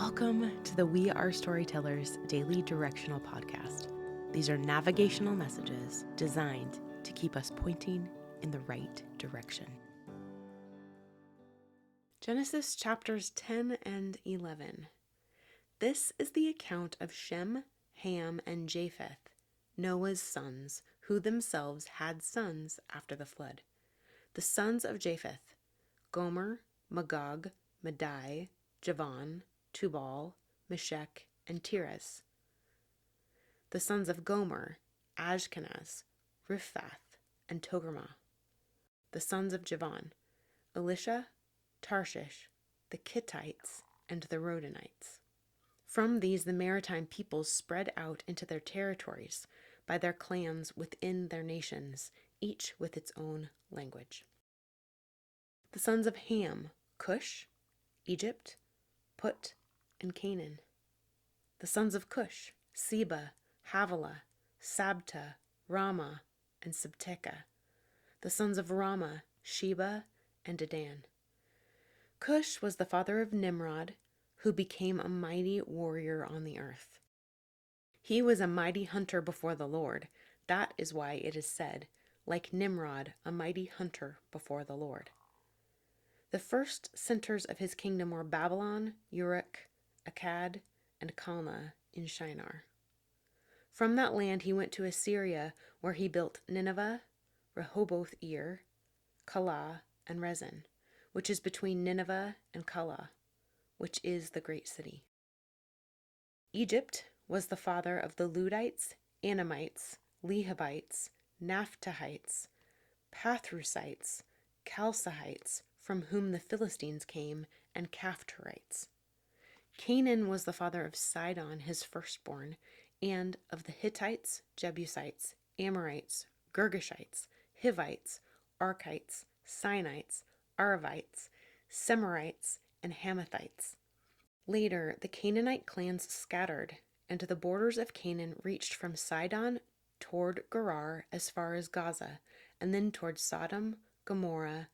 Welcome to the We Are Storytellers Daily Directional Podcast. These are navigational messages designed to keep us pointing in the right direction. Genesis chapters 10 and 11. This is the account of Shem, Ham, and Japheth, Noah's sons, who themselves had sons after the flood. The sons of Japheth: Gomer, Magog, Madai, Javan, Tubal, Meshech, and Tiras. The sons of Gomer: Ashkenaz, Riphath, and Togarmah. The sons of Javan: Elisha, Tarshish, the Kittites, and the Rodanites. From these the maritime peoples spread out into their territories by their clans within their nations, each with its own language. The sons of Ham: Cush, Egypt, Put, and Canaan. The sons of Cush: Seba, Havilah, Sabta, Ramah, and Sabteka. The sons of Ramah: Sheba and Dedan. Cush was the father of Nimrod, who became a mighty warrior on the earth. He was a mighty hunter before the Lord. That is why it is said, like Nimrod, a mighty hunter before the Lord. The first centers of his kingdom were Babylon, Uruk, Akkad, and Calneh in Shinar. From that land he went to Assyria, where he built Nineveh, Rehoboth-ir, Calah, and Rezin, which is between Nineveh and Calah, which is the great city. Egypt was the father of the Ludites, Anamites, Lehabites, Naphtuhites, Pathrusites, Chalcihites, from whom the Philistines came, and Caphtorites. Canaan was the father of Sidon, his firstborn, and of the Hittites, Jebusites, Amorites, Girgashites, Hivites, Arkites, Sinites, Aravites, Semarites, and Hamathites. Later, the Canaanite clans scattered, and the borders of Canaan reached from Sidon toward Gerar as far as Gaza, and then toward Sodom, Gomorrah,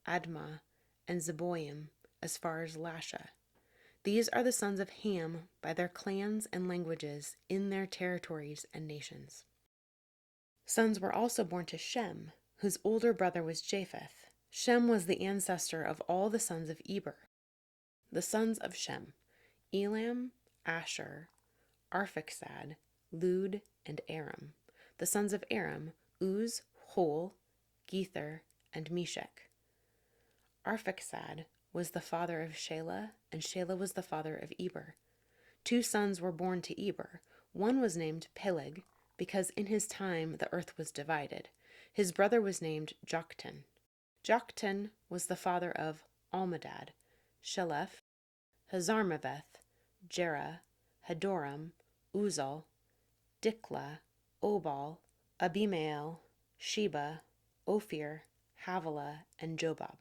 Admah, and Zeboim as far as Lasha. These are the sons of Ham by their clans and languages in their territories and nations. Sons were also born to Shem, whose older brother was Japheth. Shem was the ancestor of all the sons of Eber. The sons of Shem: Elam, Asher, Arphaxad, Lud, and Aram. The sons of Aram: Uz, Hol, Gether, and Meshech. Arphaxad was the father of Shelah, and Shelah was the father of Eber. 2 sons were born to Eber. One was named Peleg, because in his time the earth was divided. His brother was named Joktan. Joktan was the father of Almadad, Sheleph, Hazarmaveth, Jerah, Hadoram, Uzal, Diklah, Obal, Abimael, Sheba, Ophir, Havilah, and Jobab.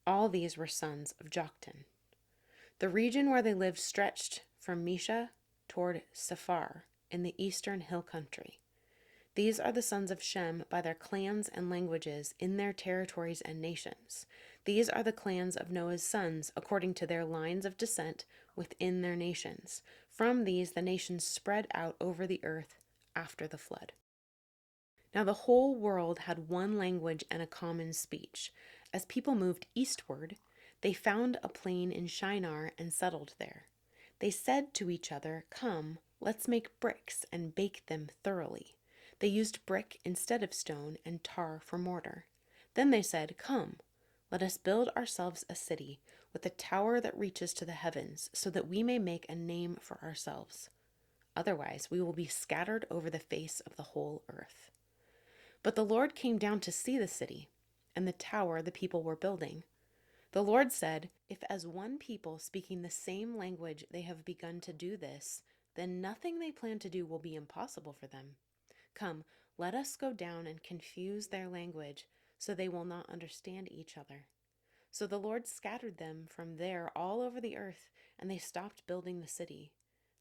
All these were sons of Joktan. The region where they lived stretched from Mesha toward Sephar in the eastern hill country. These are the sons of Shem by their clans and languages in their territories and nations. These are the clans of Noah's sons according to their lines of descent within their nations. From these the nations spread out over the earth after the flood. Now the whole world had one language and a common speech. As people moved eastward, they found a plain in Shinar and settled there. They said to each other, "Come, let's make bricks and bake them thoroughly." They used brick instead of stone and tar for mortar. Then they said, "Come, let us build ourselves a city with a tower that reaches to the heavens, so that we may make a name for ourselves. Otherwise, we will be scattered over the face of the whole earth." But the Lord came down to see the city and the tower the people were building. The Lord said, "If as one people speaking the same language they have begun to do this, then nothing they plan to do will be impossible for them. Come, let us go down and confuse their language, so they will not understand each other." So the Lord scattered them from there all over the earth, and they stopped building the city.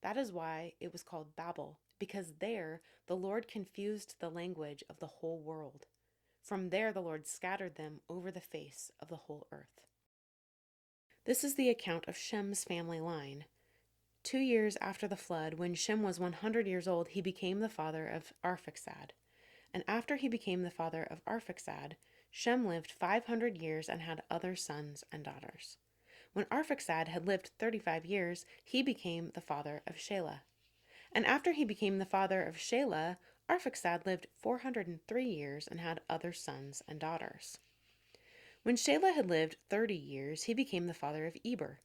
That is why it was called Babel, because there the Lord confused the language of the whole world. From there the Lord scattered them over the face of the whole earth. This is the account of Shem's family line. 2 years after the flood, when Shem was 100 years old, he became the father of Arphaxad. And after he became the father of Arphaxad, Shem lived 500 years and had other sons and daughters. When Arphaxad had lived 35 years, he became the father of Shelah. And after he became the father of Shelah, Arphaxad lived 403 years and had other sons and daughters. When Shelah had lived 30 years, he became the father of Eber.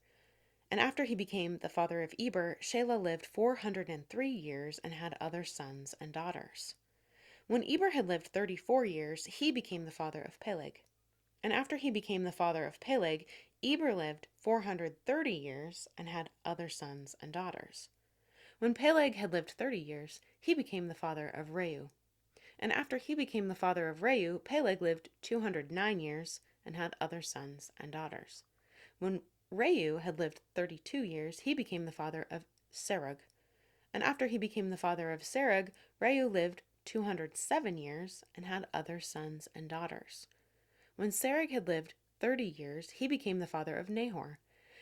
And after he became the father of Eber, Shelah lived 403 years and had other sons and daughters. When Eber had lived 34 years, he became the father of Peleg. And after he became the father of Peleg, Eber lived 430 years and had other sons and daughters. When Peleg had lived 30 years, he became the father of Reu. And after he became the father of Reu, Peleg lived 209 years and had other sons and daughters. When Reu had lived 32 years, he became the father of Serug. And after he became the father of Serug, Reu lived 207 years and had other sons and daughters. When Serug had lived 30 years, he became the father of Nahor.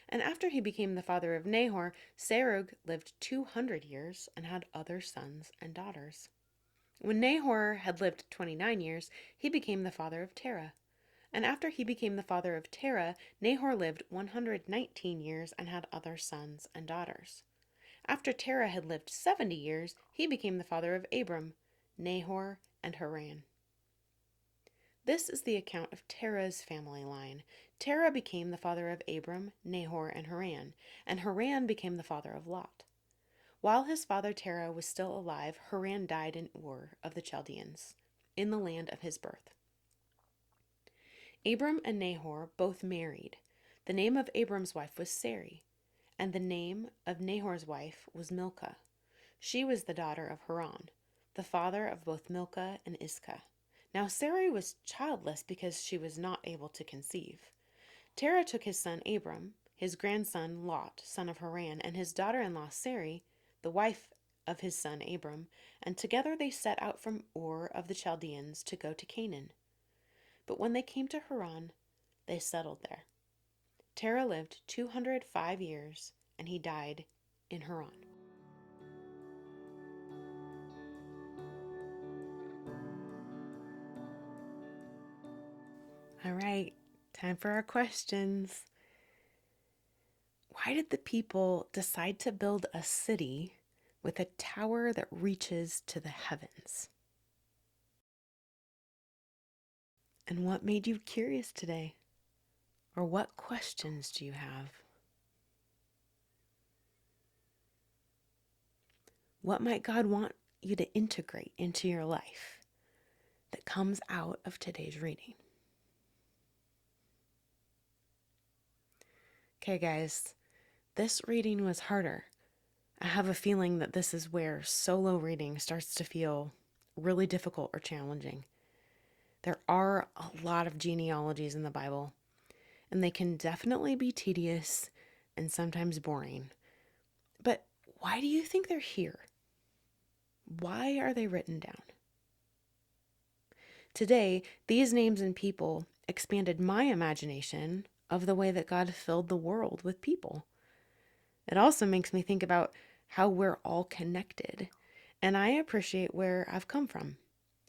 And after he became the father of Nahor, Serug lived 200 years and had other sons and daughters. When Nahor had lived 29 years, he became the father of Terah. And after he became the father of Terah, Nahor lived 119 years and had other sons and daughters. After Terah had lived 70 years, he became the father of Abram, Nahor, and Haran. This is the account of Terah's family line. Terah became the father of Abram, Nahor, and Haran became the father of Lot. While his father Terah was still alive, Haran died in Ur of the Chaldeans, in the land of his birth. Abram and Nahor both married. The name of Abram's wife was Sarai, and the name of Nahor's wife was Milcah. She was the daughter of Haran, the father of both Milcah and Iscah. Now Sarai was childless because she was not able to conceive. Terah took his son Abram, his grandson Lot, son of Haran, and his daughter-in-law Sarai, the wife of his son Abram, and together they set out from Ur of the Chaldeans to go to Canaan. But when they came to Haran, they settled there. Terah lived 205 years, and he died in Haran. All right, time for our questions. Why did the people decide to build a city with a tower that reaches to the heavens? And what made you curious today? Or what questions do you have? What might God want you to integrate into your life that comes out of today's reading? Okay, guys, this reading was harder. I have a feeling that this is where solo reading starts to feel really difficult or challenging. There are a lot of genealogies in the Bible, and they can definitely be tedious and sometimes boring. But why do you think they're here? Why are they written down? Today, these names and people expanded my imagination of the way that God filled the world with people. It also makes me think about how we're all connected, and I appreciate where I've come from,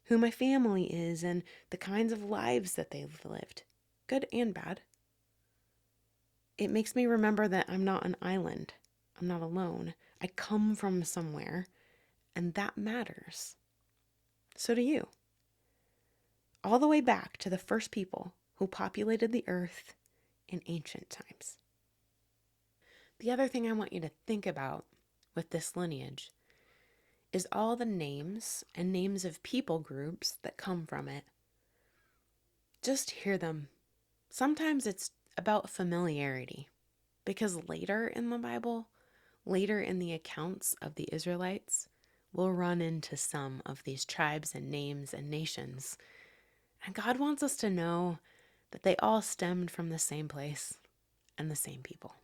who my family is, and the kinds of lives that they've lived, good and bad. It makes me remember that I'm not an island. I'm not alone. I come from somewhere, and that matters. So do you. All the way back to the first people who populated the earth in ancient times. The other thing I want you to think about with this lineage is all the names and names of people groups that come from it. Just hear them. Sometimes it's about familiarity, because later in the Bible, later in the accounts of the Israelites, we'll run into some of these tribes and names and nations. And God wants us to know that they all stemmed from the same place and the same people.